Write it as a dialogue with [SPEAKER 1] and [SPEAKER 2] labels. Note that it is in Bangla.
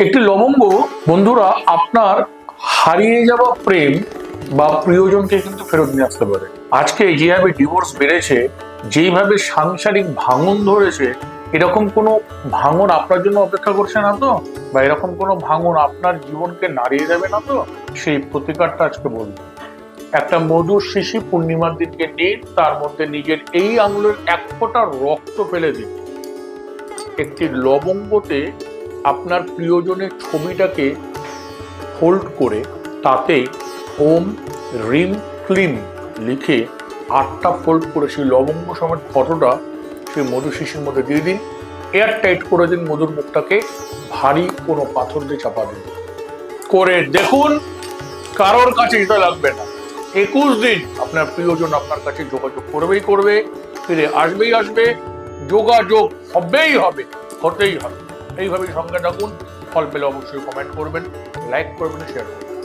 [SPEAKER 1] একটি লবঙ্গ বন্ধুরা আপনার হারিয়ে যাওয়া প্রেম বা প্রিয়জনকে কিন্তু ফেরত নিয়ে আসতে পারে। আজকে যেভাবে ডিভোর্স বেড়েছে, যেইভাবে সাংসারিক ভাঙন ধরেছে, এরকম কোনো ভাঙন আপনার জন্য অপেক্ষা করছে না তো? বা এরকম কোনো ভাঙন আপনার জীবনকে নাড়িয়ে যাবে না তো? সেই প্রতিকারটা আজকে বলবো। একটা মধুর শিশি পূর্ণিমার দিনকে নিন, তার মধ্যে নিজের এই আঙুলের এক ফোঁটা রক্ত ফেলে দিন। একটি লবঙ্গতে আপনার প্রিয়জনের ছবিটাকে ফোল্ড করে তাতে ওম রিম ক্লিম লিখে 8টা ফোল্ড করে সেই লবঙ্গ সমেত ফটোটা সেই মধু শিশির মধ্যে দিয়ে দিন। এয়ার টাইট করে দিন মধুর মুখটাকে, ভারী কোনো পাথর দিয়ে চাপা দিন। করে দেখুন, কারোর কাছে এটা লাগবে না। 21 দিন আপনার প্রিয়জন আপনার কাছে যোগাযোগ করবেই করবে, ফিরে আসবেই আসবে, যোগাযোগ হবেই হবে, হতেই হবে। এইভাবেই সঙ্গে থাকুন। ফল পেলে অবশ্যই কমেন্ট করবেন, লাইক করবেন, শেয়ার করবেন।